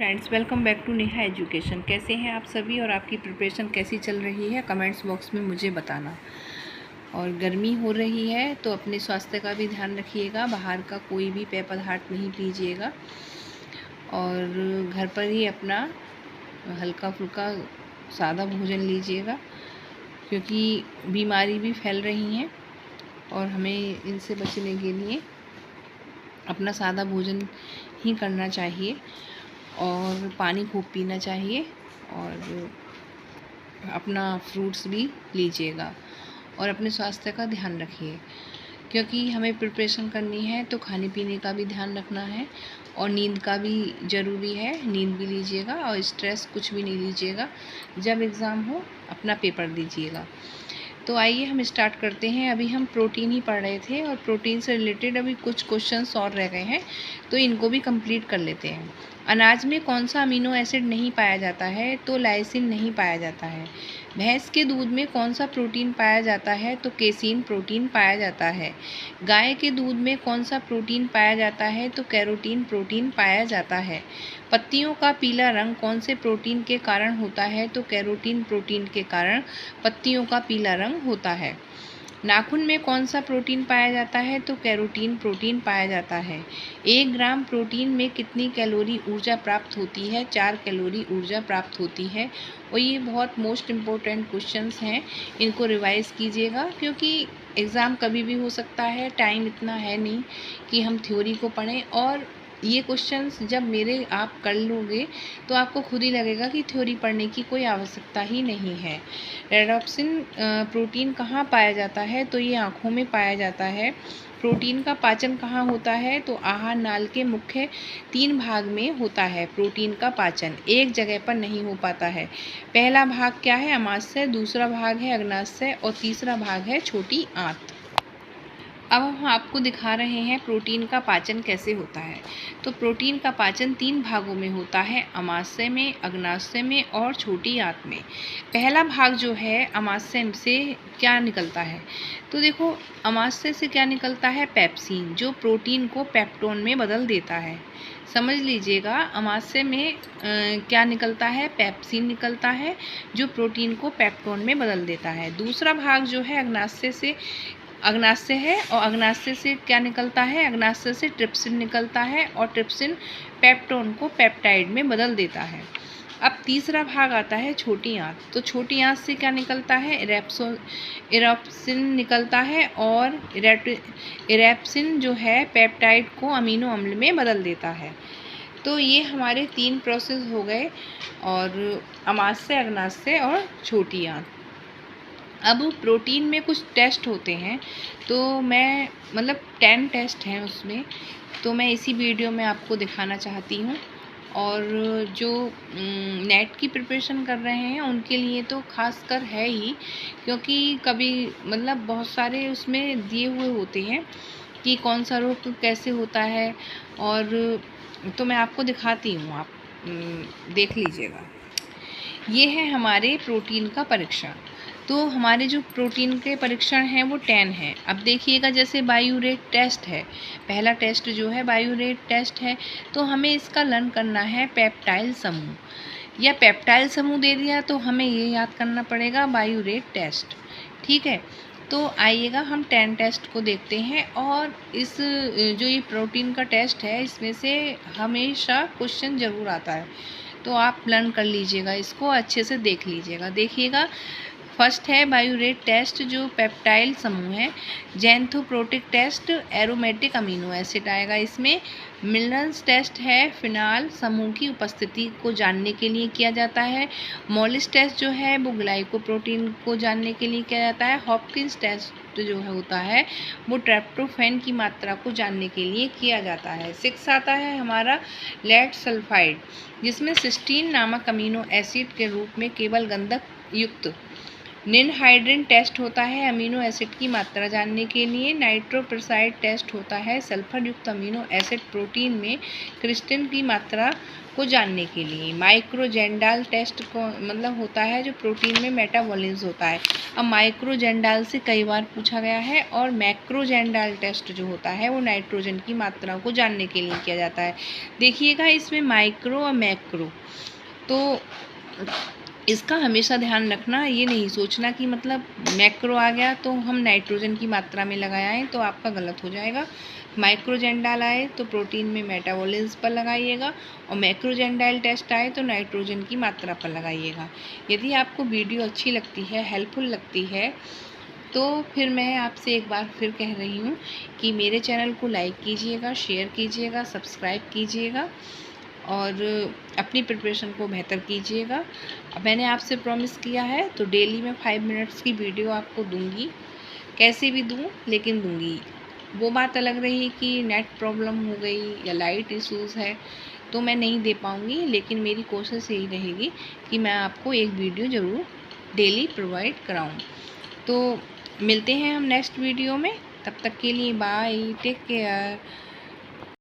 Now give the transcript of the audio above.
Friends, welcome back to Neha education. कैसे हैं आप सभी और आपकी प्रिपरेशन कैसी चल रही है, कमेंट्स बॉक्स में मुझे बताना। और गर्मी हो रही है तो अपने स्वास्थ्य का भी ध्यान रखिएगा, बाहर का कोई भी पेय पदार्थ नहीं लीजिएगा और घर पर ही अपना हल्का फुल्का सादा भोजन लीजिएगा, क्योंकि बीमारी भी फैल रही हैं और हमें इनसे बचने के लिए अपना सादा भोजन ही करना चाहिए और पानी खूब पीना चाहिए और अपना फ्रूट्स भी लीजिएगा और अपने स्वास्थ्य का ध्यान रखिए, क्योंकि हमें प्रिपरेशन करनी है तो खाने पीने का भी ध्यान रखना है और नींद का भी ज़रूरी है। नींद भी लीजिएगा और स्ट्रेस कुछ भी नहीं लीजिएगा। जब एग्ज़ाम हो अपना पेपर दीजिएगा। तो आइए हम स्टार्ट करते हैं। अभी हम प्रोटीन ही पढ़ रहे थे और प्रोटीन से रिलेटेड अभी कुछ क्वेश्चंस और रह गए हैं, तो इनको भी कंप्लीट कर लेते हैं। अनाज में कौन सा अमीनो एसिड नहीं पाया जाता है? तो लाइसिन नहीं पाया जाता है। भैंस के दूध में कौन सा प्रोटीन पाया जाता है? तो केसीन प्रोटीन पाया जाता है। गाय के दूध में कौन सा प्रोटीन पाया जाता है? तो कैरोटीन प्रोटीन पाया जाता है। पत्तियों का पीला रंग कौन से प्रोटीन के कारण होता है? तो कैरोटीन प्रोटीन के कारण पत्तियों का पीला रंग होता है। नाखून में कौन सा प्रोटीन पाया जाता है? तो कैरोटीन प्रोटीन पाया जाता है। 1 ग्राम प्रोटीन में कितनी कैलोरी ऊर्जा प्राप्त होती है? 4 कैलोरी ऊर्जा प्राप्त होती है। और ये बहुत मोस्ट इम्पोर्टेंट क्वेश्चंस हैं, इनको रिवाइज़ कीजिएगा, क्योंकि एग्ज़ाम कभी भी हो सकता है। टाइम इतना है नहीं कि हम थ्योरी को पढ़ें, और ये क्वेश्चंस जब मेरे आप कर लोगे तो आपको खुद ही लगेगा कि थ्योरी पढ़ने की कोई आवश्यकता ही नहीं है। रेडॉप्सिन प्रोटीन कहाँ पाया जाता है? तो ये आँखों में पाया जाता है। प्रोटीन का पाचन कहाँ होता है? तो आहार नाल के मुख्य 3 भाग में होता है। प्रोटीन का पाचन एक जगह पर नहीं हो पाता है। पहला भाग क्या है? अमाशय, दूसरा भाग है अग्नाशय और तीसरा भाग है छोटी आंत। अब हम आपको दिखा रहे हैं प्रोटीन का पाचन कैसे होता है। तो प्रोटीन का पाचन 3 भागों में होता है, अमाशय में, अग्नाशय में और छोटी आंत में। पहला भाग जो है, अमाशय से क्या निकलता है? तो देखो, अमाशय से क्या निकलता है? पेप्सिन, जो प्रोटीन को पेप्टोन में बदल देता है। समझ लीजिएगा, अमाशय में क्या निकलता है? पेप्सिन निकलता है, जो प्रोटीन को पेप्टोन में बदल देता है। दूसरा भाग जो है अग्नाशय है और अग्नाशय से क्या निकलता है? अग्नाशय से ट्रिप्सिन निकलता है और ट्रिप्सिन पेप्टोन को पेप्टाइड में बदल देता है। अब तीसरा भाग आता है छोटी आंत। तो छोटी आंत से क्या निकलता है? इरेप्सिन निकलता है और इरेप्सिन जो है पेप्टाइड को अमीनो अम्ल में बदल देता है। तो ये हमारे 3 प्रोसेस हो गए, और अमाशय, अग्नाशय और छोटी आंत। अब प्रोटीन में कुछ टेस्ट होते हैं, तो मैं 10 टेस्ट हैं उसमें, तो मैं इसी वीडियो में आपको दिखाना चाहती हूँ। और जो नेट की प्रिपरेशन कर रहे हैं उनके लिए तो खास कर है ही, क्योंकि कभी बहुत सारे उसमें दिए हुए होते हैं कि कौन सा रोग कैसे होता है। और तो मैं आपको दिखाती हूँ, आप देख लीजिएगा। ये है हमारे प्रोटीन का परीक्षण। तो हमारे जो प्रोटीन के परीक्षण हैं वो 10 हैं। अब देखिएगा, जैसे बायोरेट टेस्ट है, पहला टेस्ट जो है बायोरेट टेस्ट है, तो हमें इसका लर्न करना है पेप्टाइल समूह। या पेप्टाइल समूह दे दिया तो हमें ये याद करना पड़ेगा बायोरेट टेस्ट। ठीक है, तो आइएगा हम 10 टेस्ट को देखते हैं। और इस जो ये प्रोटीन का टेस्ट है, इसमें से हमेशा क्वेश्चन ज़रूर आता है, तो आप लर्न कर लीजिएगा, इसको अच्छे से देख लीजिएगा। देखिएगा, फर्स्ट है बायोरेट टेस्ट, जो पेप्टाइल समूह है। जैंथोप्रोटिक टेस्ट, एरोमेटिक अमीनो एसिड आएगा इसमें। मिलर्स टेस्ट है, फिनाल समूह की उपस्थिति को जानने के लिए किया जाता है। मॉलिस टेस्ट जो है वो ग्लाइकोप्रोटीन को जानने के लिए किया जाता है। हॉपकिंस टेस्ट जो होता है वो ट्रिप्टोफैन की मात्रा को जानने के लिए किया जाता है। 6 आता है हमारा लेड सल्फाइड, जिसमें सिस्टीन नामक अमीनो एसिड के रूप में केवल गंधक युक्त निनहाइड्रिन टेस्ट होता है अमीनो एसिड की मात्रा जानने के लिए। नाइट्रोपेरोसाइड टेस्ट होता है सल्फर युक्त अमीनो एसिड प्रोटीन में क्रिस्टिन की मात्रा को जानने के लिए। माइक्रोजेंडाल टेस्ट को मतलब होता है जो प्रोटीन में मेटाबॉलिज्म होता है। अब माइक्रोजेंडाल से कई बार पूछा गया है। और मैक्रोजेंडाल टेस्ट जो होता है वो नाइट्रोजन की मात्रा को जानने के लिए किया जाता है। देखिएगा इसमें माइक्रो और मैक्रो, तो इसका हमेशा ध्यान रखना, ये नहीं सोचना कि मतलब मैक्रो आ गया तो हम नाइट्रोजन की मात्रा में लगाएं तो आपका गलत हो जाएगा। माइक्रोजेंडाल आए तो प्रोटीन में मेटाबॉलिज्म पर लगाइएगा और मैक्रोजेंडाल टेस्ट आए तो नाइट्रोजन की मात्रा पर लगाइएगा। यदि आपको वीडियो अच्छी लगती है, हेल्पफुल लगती है, तो फिर मैं आपसे एक बार फिर कह रही हूँ कि मेरे चैनल को लाइक कीजिएगा, शेयर कीजिएगा, सब्सक्राइब कीजिएगा और अपनी प्रिपरेशन को बेहतर कीजिएगा। मैंने आपसे प्रॉमिस किया है तो डेली मैं 5 मिनट्स की वीडियो आपको दूंगी, कैसे भी दूं लेकिन दूंगी। वो बात अलग रही कि नेट प्रॉब्लम हो गई या लाइट इश्यूज़ है तो मैं नहीं दे पाऊँगी, लेकिन मेरी कोशिश यही रहेगी कि मैं आपको एक वीडियो ज़रूर डेली प्रोवाइड कराऊँ। तो मिलते हैं हम नेक्स्ट वीडियो में, तब तक के लिए बाय, टेक केयर।